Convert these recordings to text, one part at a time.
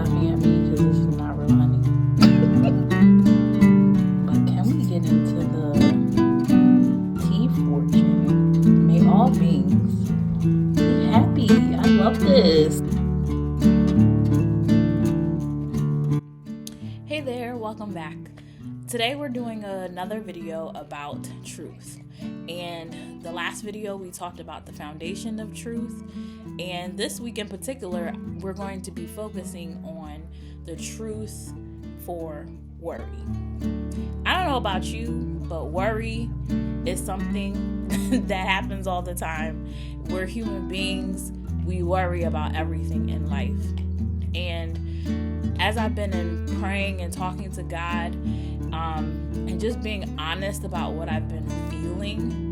laughing at me because this is not real honey. But can we get into the tea fortune? May all beings be happy. I love this. Hey there, welcome back. Today we're doing another video about truth. And the last video we talked about the foundation of truth. And this week in particular, we're going to be focusing on the truth for worry. I don't know about you, but worry is something that happens all the time. We're human beings. We worry about everything in life. And as I've been in praying and talking to God, and just being honest about what I've been feeling,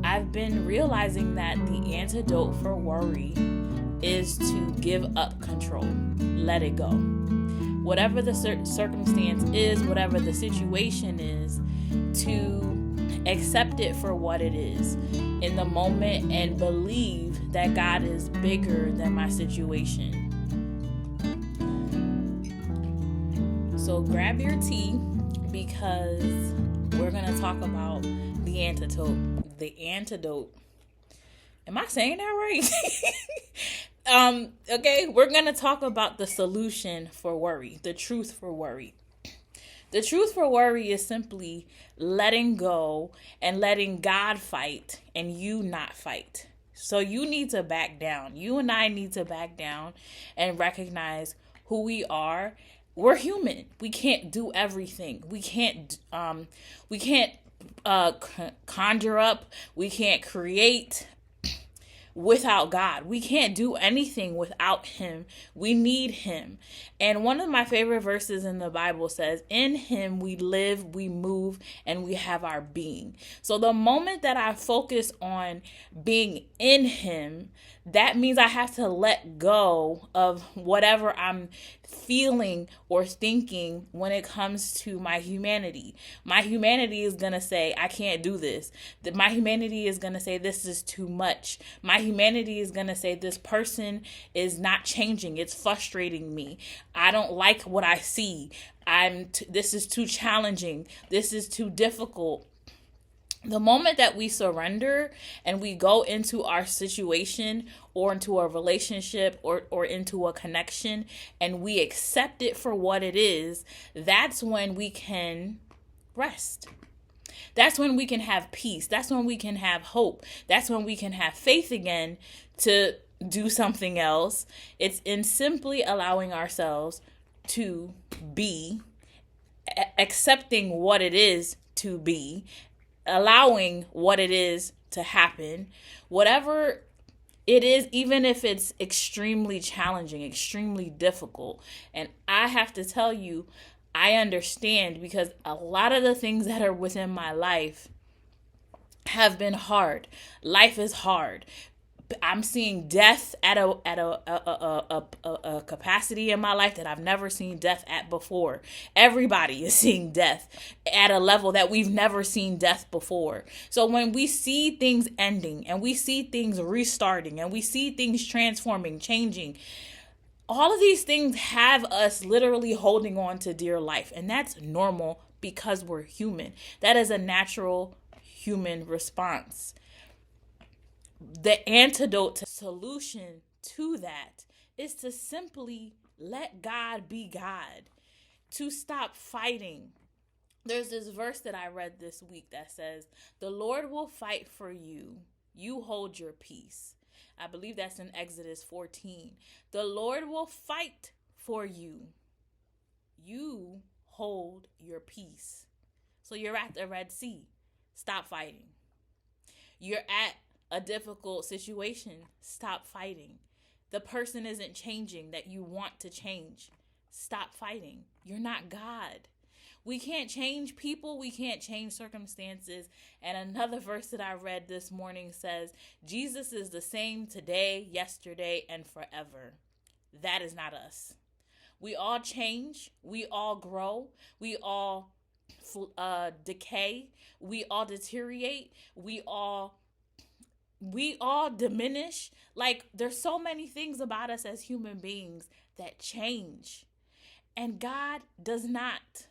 I've been realizing that the antidote for worry is to give up control. Let it go. Whatever the circumstance is, whatever the situation is, to accept it for what it is in the moment and believe that God is bigger than my situation. So grab your tea, because we're going to talk about the antidote. The antidote. Am I saying that right? Okay, we're going to talk about the solution for worry, the truth for worry. The truth for worry is simply letting go and letting God fight and you not fight. So you need to back down. You and I need to back down and recognize who we are. We're human. We can't do everything. We can't conjure up. We can't create without God. We can't do anything without Him. We need Him. And one of my favorite verses in the Bible says, in Him we live, we move, and we have our being. So the moment that I focus on being in Him, that means I have to let go of whatever I'm feeling or thinking when it comes to my humanity. My humanity is going to say, I can't do this. My humanity is going to say, this is too much. My humanity is going to say, this person is not changing. It's frustrating me. I don't like what I see. This is too challenging. This is too difficult. The moment that we surrender and we go into our situation or into a relationship or into a connection and we accept it for what it is, that's when we can rest. That's when we can have peace. That's when we can have hope. That's when we can have faith again to do something else. It's in simply allowing ourselves to be, accepting what it is to be, allowing what it is to happen, whatever it is, even if it's extremely challenging, extremely difficult. And I have to tell you, I understand, because a lot of the things that are within my life have been hard. Life is hard. I'm seeing death at a capacity in my life that I've never seen death at before. Everybody is seeing death at a level that we've never seen death before. So when we see things ending and we see things restarting and we see things transforming, changing, all of these things have us literally holding on to dear life. And that's normal because we're human. That is a natural human response. The antidote to solution to that is to simply let God be God, to stop fighting. There's this verse that I read this week that says, the Lord will fight for you. You hold your peace. I believe that's in Exodus 14. The Lord will fight for you. You hold your peace. So you're at the Red Sea. Stop fighting. You're at a difficult situation. Stop fighting. The person isn't changing that you want to change. Stop fighting. You're not God. We can't change people. We can't change circumstances. And another verse that I read this morning says, Jesus is the same today, yesterday, and forever. That is not us. We all change. We all grow. We all decay. We all deteriorate. We all we all diminish. Like, there's so many things about us as human beings that change, and God does not.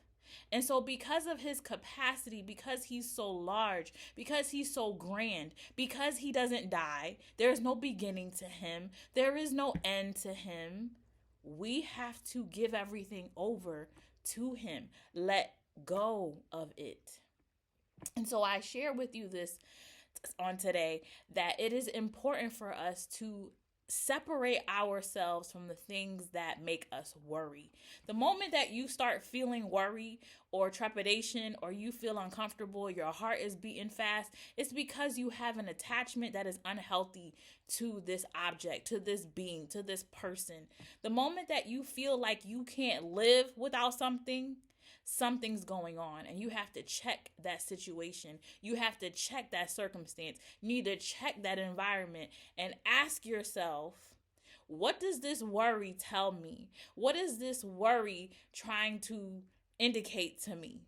And so, because of his capacity, because he's so large, because he's so grand, because he doesn't die, there's no beginning to him, there is no end to him, we have to give everything over to him. Let go of it. And so I share with you this on today, that it is important for us to separate ourselves from the things that make us worry. The moment that you start feeling worry or trepidation, or you feel uncomfortable, your heart is beating fast, it's because you have an attachment that is unhealthy to this object, to this being, to this person. The moment that you feel like you can't live without something, something's going on, and you have to check that situation. You have to check that circumstance. You need to check that environment and ask yourself, what does this worry tell me? What is this worry trying to indicate to me?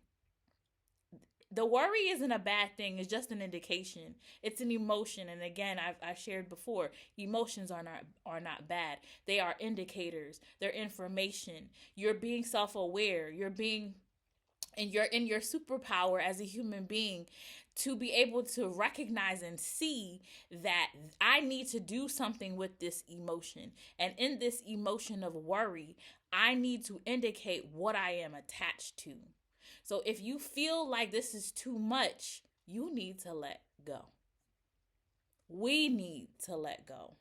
The worry isn't a bad thing. It's just an indication. It's an emotion. And again, I've shared before, emotions are not bad. They are indicators. They're information. You're being self-aware. And you're in your superpower as a human being to be able to recognize and see that I need to do something with this emotion. And in this emotion of worry, I need to indicate what I am attached to. So if you feel like this is too much, you need to let go. We need to let go.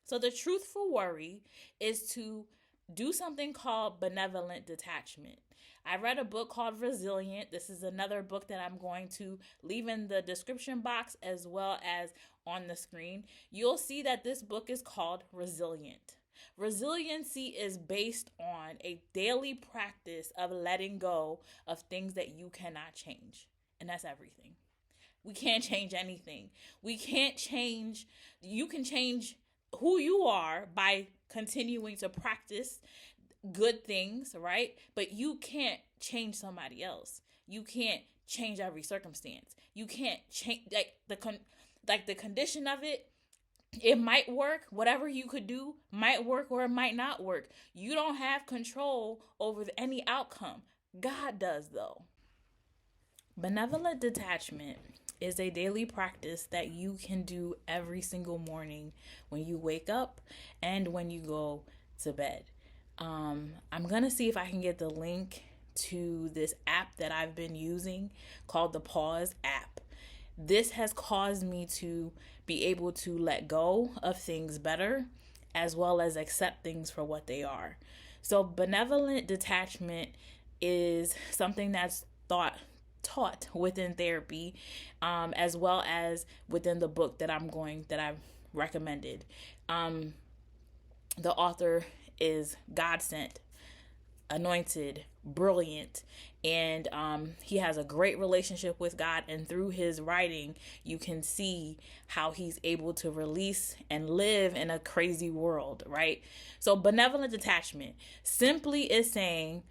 So the truth for worry is to do something called benevolent detachment. I read a book called Resilient. This is another book that I'm going to leave in the description box as well as on the screen. You'll see that this book is called Resilient. Resiliency is based on a daily practice of letting go of things that you cannot change. And that's everything. We can't change anything. You can change who you are by continuing to practice good things, right? But you can't change somebody else. You can't change every circumstance. You can't change the condition of it. It might work. Whatever you could do might work or it might not work. You don't have control over any outcome. God does, though. Benevolent detachment is a daily practice that you can do every single morning when you wake up and when you go to bed. I'm going to see if I can get the link to this app that I've been using called the Pause app. This has caused me to be able to let go of things better, as well as accept things for what they are. So benevolent detachment is something that's taught within therapy, as well as within the book that I've recommended. The author is God sent, anointed, brilliant, and he has a great relationship with God, and through his writing you can see how he's able to release and live in a crazy world, right? So benevolent detachment simply is saying,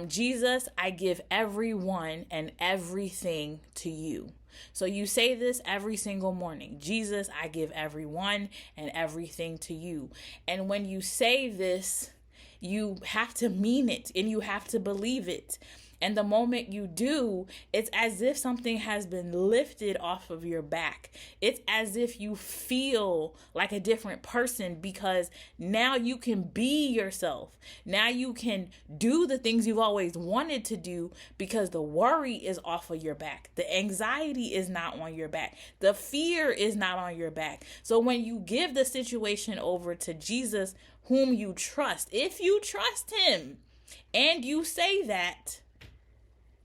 Jesus, I give everyone and everything to you. So you say this every single morning. Jesus, I give everyone and everything to you. And when you say this, you have to mean it and you have to believe it. And the moment you do, it's as if something has been lifted off of your back. It's as if you feel like a different person, because now you can be yourself. Now you can do the things you've always wanted to do, because the worry is off of your back. The anxiety is not on your back. The fear is not on your back. So when you give the situation over to Jesus, whom you trust, if you trust him and you say that,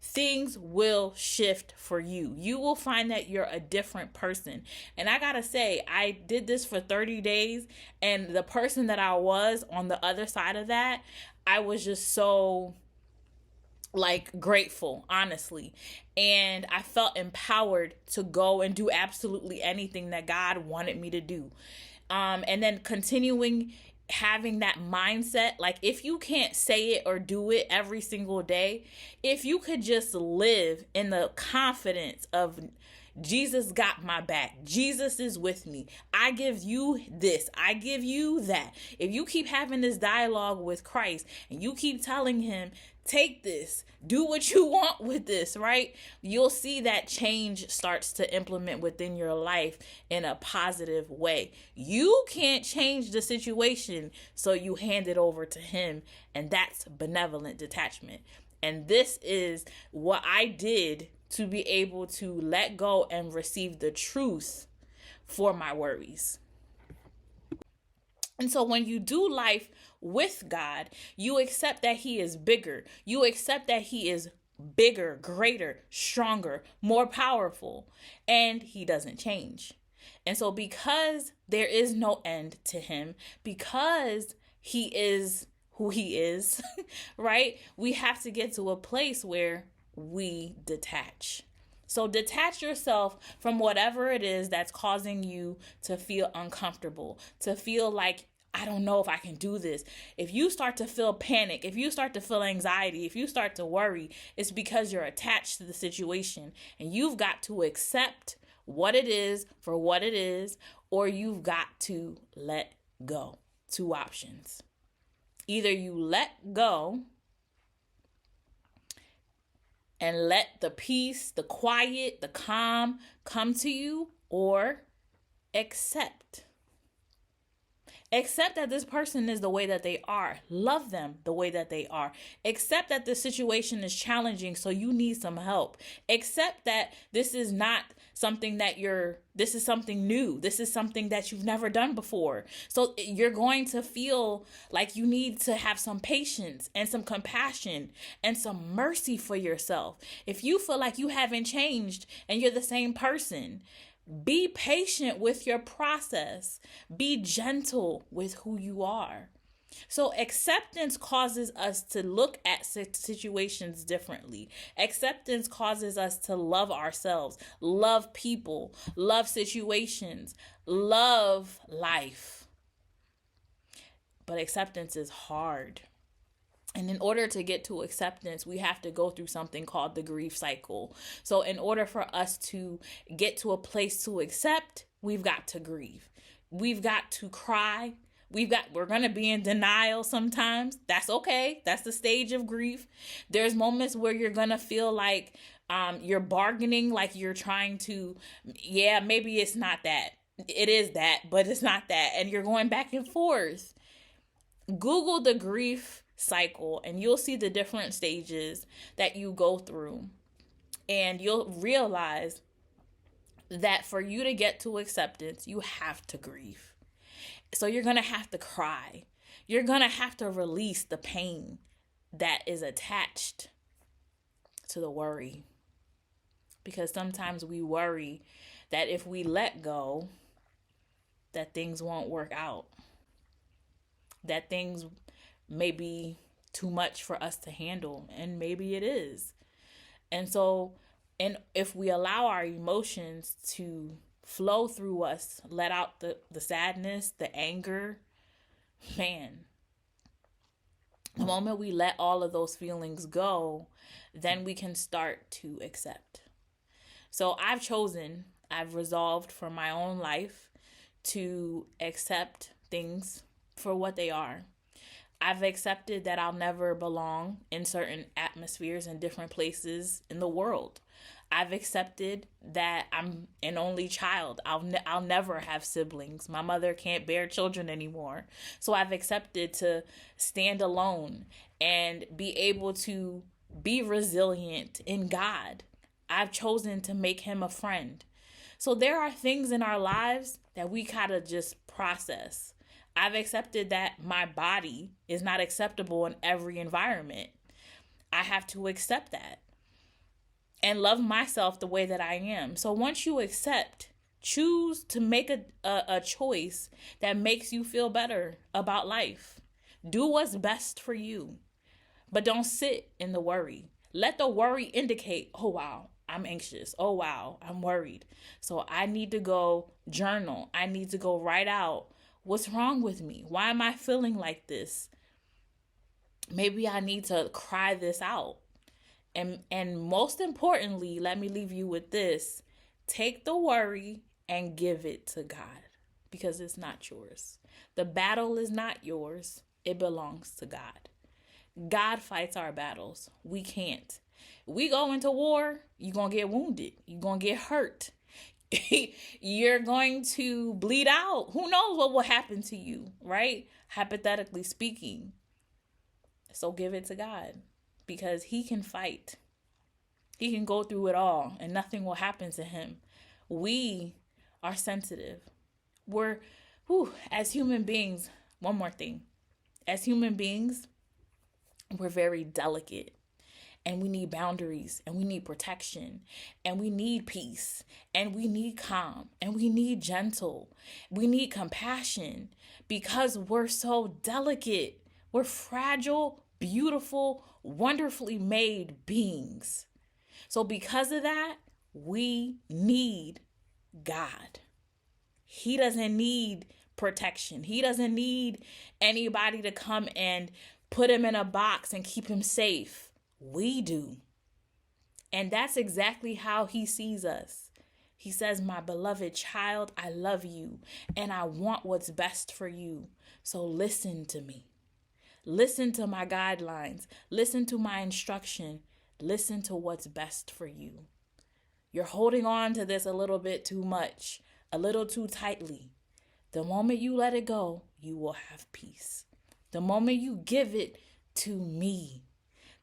things will shift for you. You will find that you're a different person. And I gotta say, I did this for 30 days, and the person that I was on the other side of that, I was just so grateful, honestly. And I felt empowered to go and do absolutely anything that God wanted me to do. And then continuing having that mindset, if you can't say it or do it every single day, if you could just live in the confidence of Jesus got my back. Jesus is with me. I give you this. I give you that. If you keep having this dialogue with Christ and you keep telling him, take this, do what you want with this, right? You'll see that change starts to implement within your life in a positive way. You can't change the situation, so you hand it over to him, and that's benevolent detachment. And this is what I did to be able to let go and receive the truth for my worries. And so when you do life with God, you accept that he is bigger. You accept that he is bigger, greater, stronger, more powerful, and he doesn't change. And so because there is no end to him, because he is who he is, right? We have to get to a place where we detach. So detach yourself from whatever it is that's causing you to feel uncomfortable, to feel like, I don't know if I can do this. If you start to feel panic, if you start to feel anxiety, if you start to worry, it's because you're attached to the situation, and you've got to accept what it is for what it is, or you've got to let go. Two options. Either you let go and let the peace, the quiet, the calm come to you, or accept. Accept that this person is the way that they are. Love them the way that they are. Accept that the situation is challenging, so you need some help. Accept that this is not something that this is something new. This is something that you've never done before. So you're going to feel like you need to have some patience and some compassion and some mercy for yourself. If you feel like you haven't changed and you're the same person, be patient with your process. Be gentle with who you are. So acceptance causes us to look at situations differently. Acceptance causes us to love ourselves, love people, love situations, love life. But acceptance is hard. And in order to get to acceptance, we have to go through something called the grief cycle. So in order for us to get to a place to accept, we've got to grieve. We've got to cry. We're going to be in denial sometimes. That's okay. That's the stage of grief. There's moments where you're going to feel like you're bargaining, like you're trying to, maybe it's not that. It is that, but it's not that. And you're going back and forth. Google the grief cycle and you'll see the different stages that you go through, and you'll realize that for you to get to acceptance, you have to grieve. So you're going to have to cry. You're going to have to release the pain that is attached to the worry, because sometimes we worry that if we let go, that things won't work out, that things may be too much for us to handle, and maybe it is. And so, if we allow our emotions to flow through us, let out the sadness, the anger, man, the moment we let all of those feelings go, then we can start to accept. So I've resolved for my own life to accept things for what they are. I've accepted that I'll never belong in certain atmospheres and different places in the world. I've accepted that I'm an only child. I'll never have siblings. My mother can't bear children anymore. So I've accepted to stand alone and be able to be resilient in God. I've chosen to make him a friend. So there are things in our lives that we gotta just process. I've accepted that my body is not acceptable in every environment. I have to accept that and love myself the way that I am. So once you accept, choose to make a choice that makes you feel better about life. Do what's best for you, but don't sit in the worry. Let the worry indicate, oh, wow, I'm anxious. Oh, wow, I'm worried. So I need to go journal. I need to go write out, what's wrong with me? Why am I feeling like this? Maybe I need to cry this out. And most importantly, let me leave you with this. Take the worry and give it to God because it's not yours. The battle is not yours. It belongs to God. God fights our battles. We can't. We go into war, you're going to get wounded. You're going to get hurt. You're going to bleed out. Who knows what will happen to you, right? Hypothetically speaking. So give it to God because he can fight. He can go through it all and nothing will happen to him. We are sensitive. As human beings, one more thing. As human beings, we're very delicate. And we need boundaries, and we need protection, and we need peace, and we need calm, and we need gentle. We need compassion because we're so delicate. We're fragile, beautiful, wonderfully made beings. So because of that, we need God. He doesn't need protection. He doesn't need anybody to come and put him in a box and keep him safe. We do. And that's exactly how he sees us. He says, my beloved child, I love you and I want what's best for you. So listen to me. Listen to my guidelines. Listen to my instruction. Listen to what's best for you. You're holding on to this a little bit too much, a little too tightly. The moment you let it go, you will have peace. The moment you give it to me,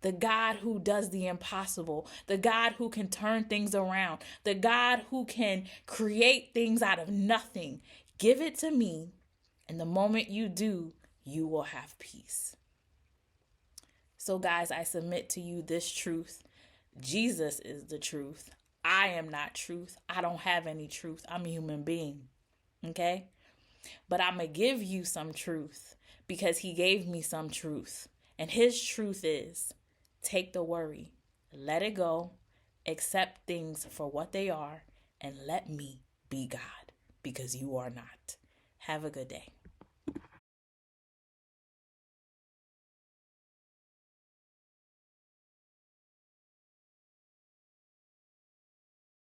the God who does the impossible, the God who can turn things around, the God who can create things out of nothing. Give it to me, and the moment you do, you will have peace. So guys, I submit to you this truth. Jesus is the truth. I am not truth. I don't have any truth. I'm a human being. Okay? But I'm going to give you some truth because he gave me some truth. And his truth is, take the worry, let it go, accept things for what they are, and let me be God because you are not. Have a good day.